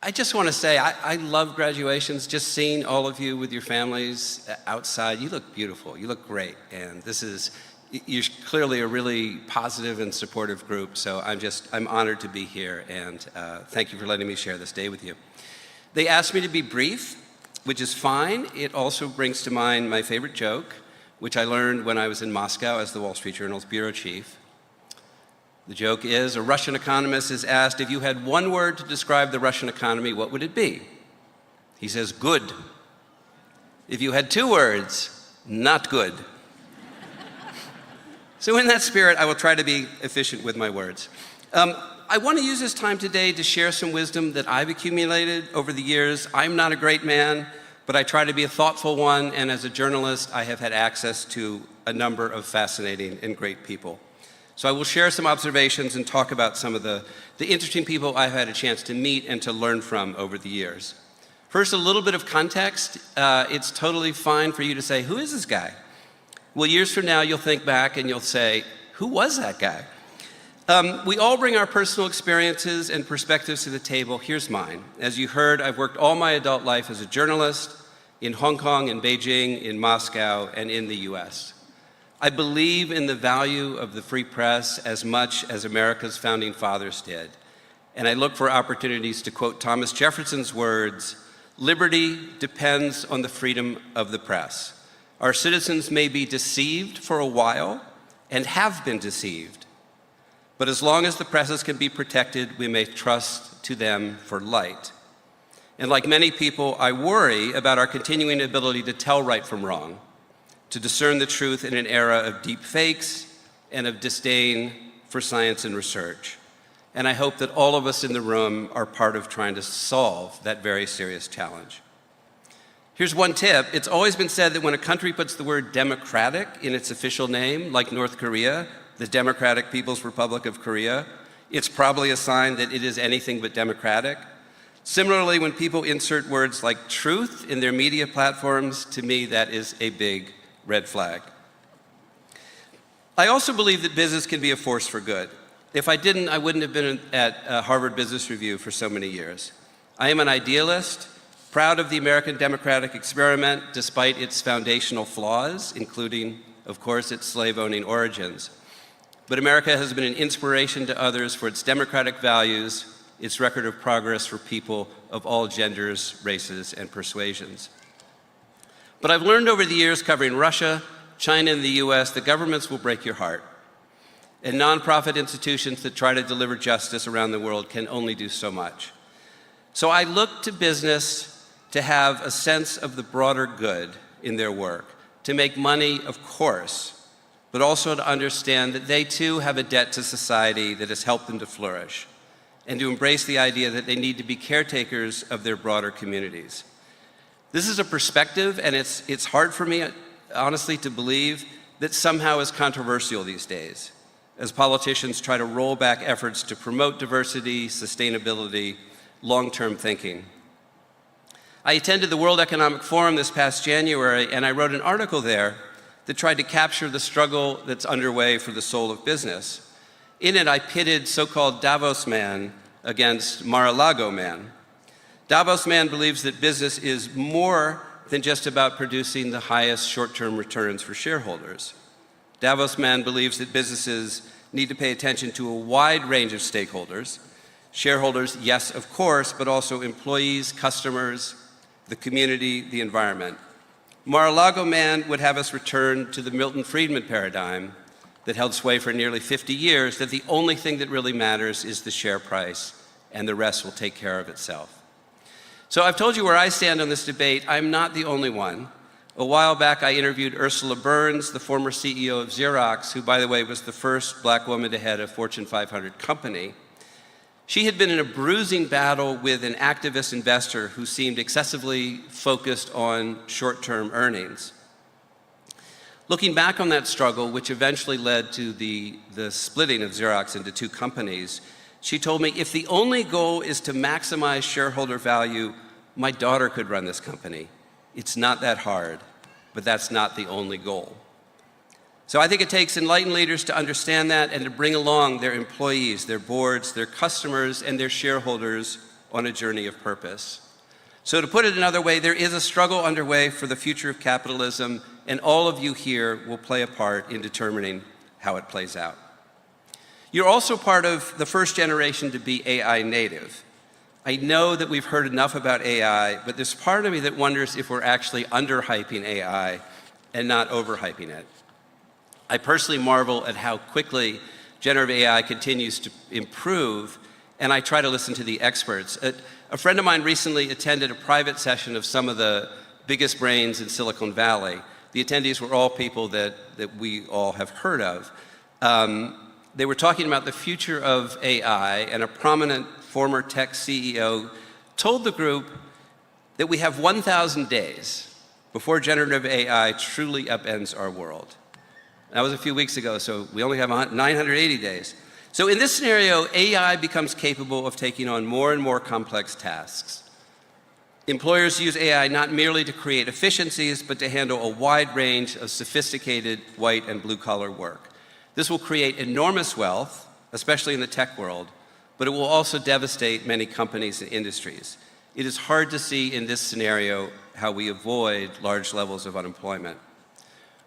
I just want to say, I love graduations. Just seeing all of you with your families outside, you look beautiful, you look great. And you're clearly a really positive and supportive group, so I'm honored to be here, and thank you for letting me share this day with you. They asked me to be brief, which is fine. It also brings to mind my favorite joke, which I learned when I was in Moscow as the Wall Street Journal's bureau chief. The joke is, a Russian economist is asked, if you had one word to describe the Russian economy, what would it be? He says, good. If you had two words, not good. So in that spirit, I will try to be efficient with my words. I want to use this time today to share some wisdom that I've accumulated over the years. I'm not a great man, but I try to be a thoughtful one, and as a journalist, I have had access to a number of fascinating and great people. So I will share some observations and talk about some of the interesting people I've had a chance to meet and to learn from over the years. First, a little bit of context. It's totally fine for you to say, who is this guy? Well, years from now, you'll think back and you'll say, who was that guy? We all bring our personal experiences and perspectives to the table. Here's mine. As you heard, I've worked all my adult life as a journalist in Hong Kong, in Beijing, in Moscow, and in the US. I believe in the value of the free press as much as America's founding fathers did. And I look for opportunities to quote Thomas Jefferson's words, "Liberty depends on the freedom of the press. Our citizens may be deceived for a while and have been deceived, but as long as the presses can be protected, we may trust to them for light." And like many people, I worry about our continuing ability to tell right from wrong, to discern the truth in an era of deep fakes and of disdain for science and research. And I hope that all of us in the room are part of trying to solve that very serious challenge. Here's one tip. It's always been said that when a country puts the word democratic in its official name, like North Korea, the Democratic People's Republic of Korea, it's probably a sign that it is anything but democratic. Similarly, when people insert words like truth in their media platforms, to me that is a big red flag. I also believe that business can be a force for good. If I didn't, I wouldn't have been at Harvard Business Review for so many years. I am an idealist, proud of the American democratic experiment despite its foundational flaws, including, of course, its slave-owning origins. But America has been an inspiration to others for its democratic values, its record of progress for people of all genders, races, and persuasions. But I've learned over the years covering Russia, China, and the US that governments will break your heart. And nonprofit institutions that try to deliver justice around the world can only do so much. So I look to business to have a sense of the broader good in their work, to make money, of course, but also to understand that they too have a debt to society that has helped them to flourish, and to embrace the idea that they need to be caretakers of their broader communities. This is a perspective, and it's hard for me, honestly, to believe that somehow is controversial these days, as politicians try to roll back efforts to promote diversity, sustainability, long-term thinking. I attended the World Economic Forum this past January, and I wrote an article there that tried to capture the struggle that's underway for the soul of business. In it, I pitted so-called Davos man against Mar-a-Lago man. Davos man believes that business is more than just about producing the highest short-term returns for shareholders. Davos man believes that businesses need to pay attention to a wide range of stakeholders. Shareholders, yes, of course, but also employees, customers, the community, the environment. Mar-a-Lago man would have us return to the Milton Friedman paradigm that held sway for nearly 50 years, that the only thing that really matters is the share price, and the rest will take care of itself. So I've told you where I stand on this debate. I'm not the only one. A while back, I interviewed Ursula Burns, the former CEO of Xerox, who, by the way, was the first black woman to head a Fortune 500 company. She had been in a bruising battle with an activist investor who seemed excessively focused on short-term earnings. Looking back on that struggle, which eventually led to the splitting of Xerox into two companies, she told me, if the only goal is to maximize shareholder value, my daughter could run this company. It's not that hard, but that's not the only goal. So I think it takes enlightened leaders to understand that and to bring along their employees, their boards, their customers, and their shareholders on a journey of purpose. So to put it another way, there is a struggle underway for the future of capitalism, and all of you here will play a part in determining how it plays out. You're also part of the first generation to be AI native. I know that we've heard enough about AI, but there's part of me that wonders if we're actually underhyping AI and not overhyping it. I personally marvel at how quickly generative AI continues to improve, and I try to listen to the experts. A friend of mine recently attended a private session of some of the biggest brains in Silicon Valley. The attendees were all people that we all have heard of. They were talking about the future of AI, and a prominent former tech CEO told the group that we have 1,000 days before generative AI truly upends our world. That was a few weeks ago, so we only have 980 days. So in this scenario, AI becomes capable of taking on more and more complex tasks. Employers use AI not merely to create efficiencies, but to handle a wide range of sophisticated white and blue-collar work. This will create enormous wealth, especially in the tech world, but it will also devastate many companies and industries. It is hard to see in this scenario how we avoid large levels of unemployment.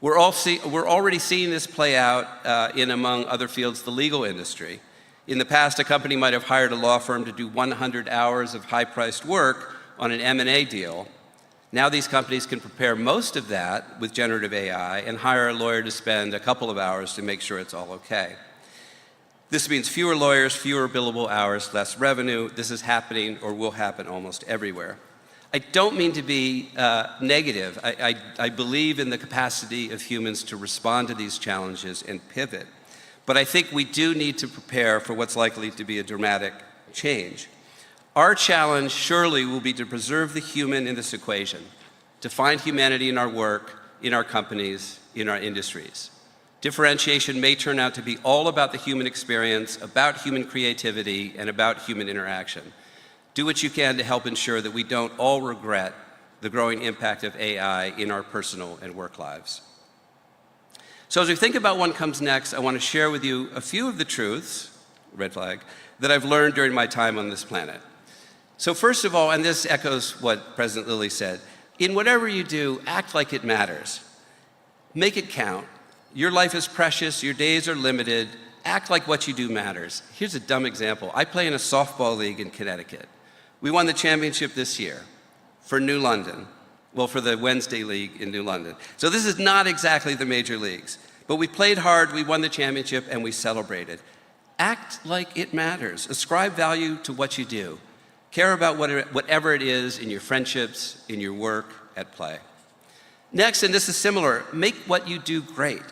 We're already seeing this play out in, among other fields, the legal industry. In the past, a company might have hired a law firm to do 100 hours of high-priced work on an M&A deal. Now these companies can prepare most of that with generative AI and hire a lawyer to spend a couple of hours to make sure it's all okay. This means fewer lawyers, fewer billable hours, less revenue. This is happening or will happen almost everywhere. I don't mean to be negative. I believe in the capacity of humans to respond to these challenges and pivot. But I think we do need to prepare for what's likely to be a dramatic change. Our challenge surely will be to preserve the human in this equation, to find humanity in our work, in our companies, in our industries. Differentiation may turn out to be all about the human experience, about human creativity, and about human interaction. Do what you can to help ensure that we don't all regret the growing impact of AI in our personal and work lives. So as we think about what comes next, I want to share with you a few of the truths, red flag, that I've learned during my time on this planet. So first of all, and this echoes what President Lilly said, in whatever you do, act like it matters. Make it count. Your life is precious, your days are limited. Act like what you do matters. Here's a dumb example. I play in a softball league in Connecticut. We won the championship this year for New London. Well, for the Wednesday League in New London. So this is not exactly the major leagues. But we played hard, we won the championship, and we celebrated. Act like it matters. Ascribe value to what you do. Care about whatever it is in your friendships, in your work, at play. Next, and this is similar, make what you do great.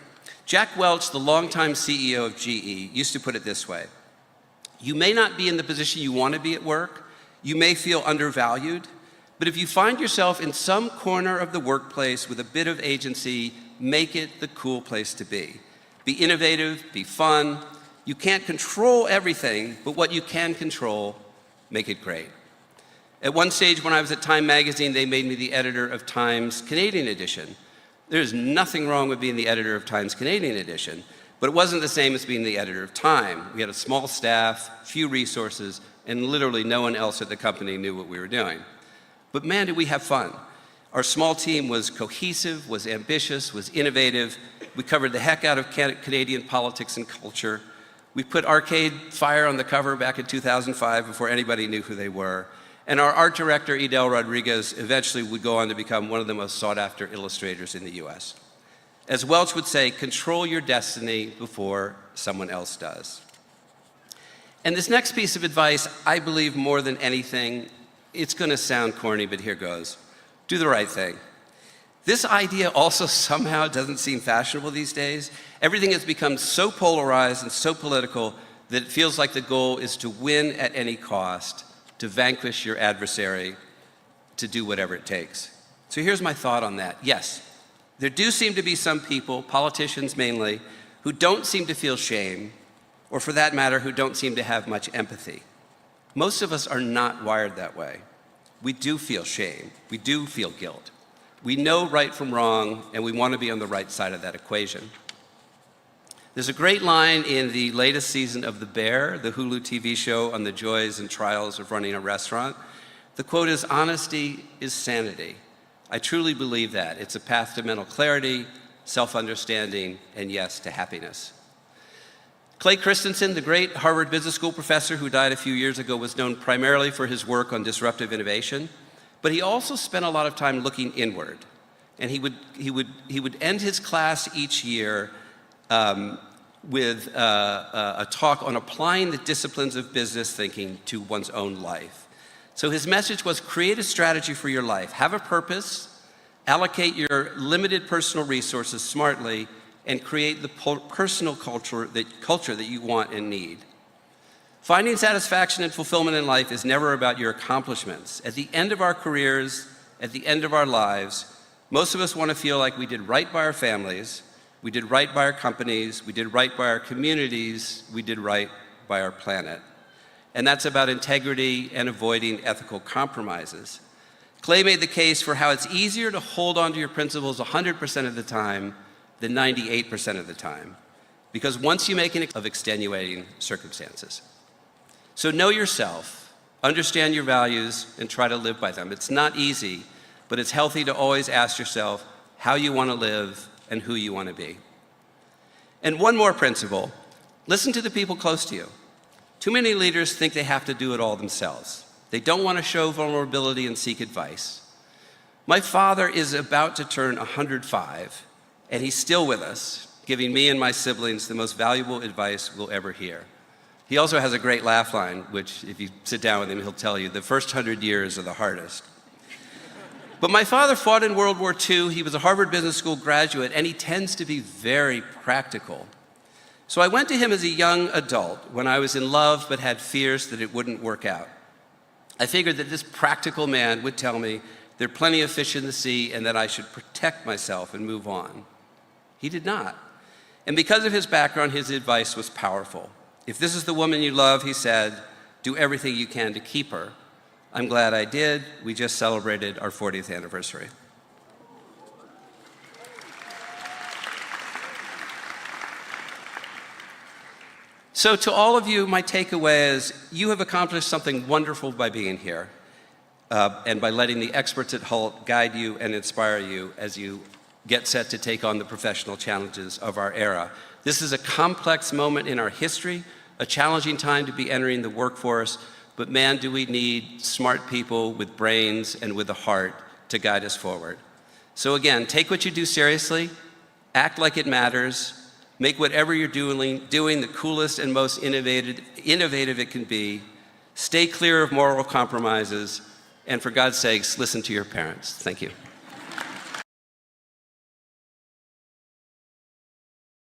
Jack Welch, the longtime CEO of GE, used to put it this way. You may not be in the position you want to be at work. You may feel undervalued. But if you find yourself in some corner of the workplace with a bit of agency, make it the cool place to be. Be innovative, be fun. You can't control everything, but what you can control, make it great. At one stage when I was at Time magazine, they made me the editor of Time's Canadian edition. There's nothing wrong with being the editor of Time's Canadian edition, but it wasn't the same as being the editor of Time. We had a small staff, few resources, and literally no one else at the company knew what we were doing. But man, did we have fun. Our small team was cohesive, was ambitious, was innovative. We covered the heck out of Canadian politics and culture. We put Arcade Fire on the cover back in 2005 before anybody knew who they were. And our art director, Idel Rodriguez, eventually would go on to become one of the most sought-after illustrators in the US. As Welch would say, control your destiny before someone else does. And this next piece of advice, I believe more than anything, it's going to sound corny, but here goes. Do the right thing. This idea also somehow doesn't seem fashionable these days. Everything has become so polarized and so political that it feels like the goal is to win at any cost, to vanquish your adversary, to do whatever it takes. So here's my thought on that. Yes, there do seem to be some people, politicians mainly, who don't seem to feel shame, or for that matter, who don't seem to have much empathy. Most of us are not wired that way. We do feel shame. We do feel guilt. We know right from wrong, and we want to be on the right side of that equation. There's a great line in the latest season of The Bear, the Hulu TV show on the joys and trials of running a restaurant. The quote is, "Honesty is sanity." I truly believe that. It's a path to mental clarity, self-understanding, and yes, to happiness. Clay Christensen, the great Harvard Business School professor who died a few years ago, was known primarily for his work on disruptive innovation, but he also spent a lot of time looking inward. And he would end his class each year with a talk on applying the disciplines of business thinking to one's own life. So his message was, create a strategy for your life, have a purpose, allocate your limited personal resources smartly, and create the personal culture that you want and need. Finding satisfaction and fulfillment in life is never about your accomplishments. At the end of our careers, at the end of our lives, most of us want to feel like we did right by our families, we did right by our companies, we did right by our communities, we did right by our planet. And that's about integrity and avoiding ethical compromises. Clay made the case for how it's easier to hold on to your principles 100% of the time than 98% of the time, because once you make an of extenuating circumstances. So know yourself, understand your values, and try to live by them. It's not easy, but it's healthy to always ask yourself how you want to live and who you want to be. And one more principle, listen to the people close to you. Too many leaders think they have to do it all themselves. They don't want to show vulnerability and seek advice. My father is about to turn 105, and he's still with us, giving me and my siblings the most valuable advice we'll ever hear. He also has a great laugh line, which if you sit down with him, he'll tell you the first 100 years are the hardest. But my father fought in World War II. He was a Harvard Business School graduate, and he tends to be very practical. So I went to him as a young adult when I was in love but had fears that it wouldn't work out. I figured that this practical man would tell me there are plenty of fish in the sea and that I should protect myself and move on. He did not. And because of his background, his advice was powerful. If this is the woman you love, he said, do everything you can to keep her. I'm glad I did. We just celebrated our 40th anniversary. So to all of you, my takeaway is you have accomplished something wonderful by being here and by letting the experts at Hult guide you and inspire you as you get set to take on the professional challenges of our era. This is a complex moment in our history, a challenging time to be entering the workforce, but man, do we need smart people with brains and with a heart to guide us forward. So again, take what you do seriously, act like it matters, make whatever you're doing the coolest and most innovative it can be, stay clear of moral compromises, and for God's sakes, listen to your parents. Thank you.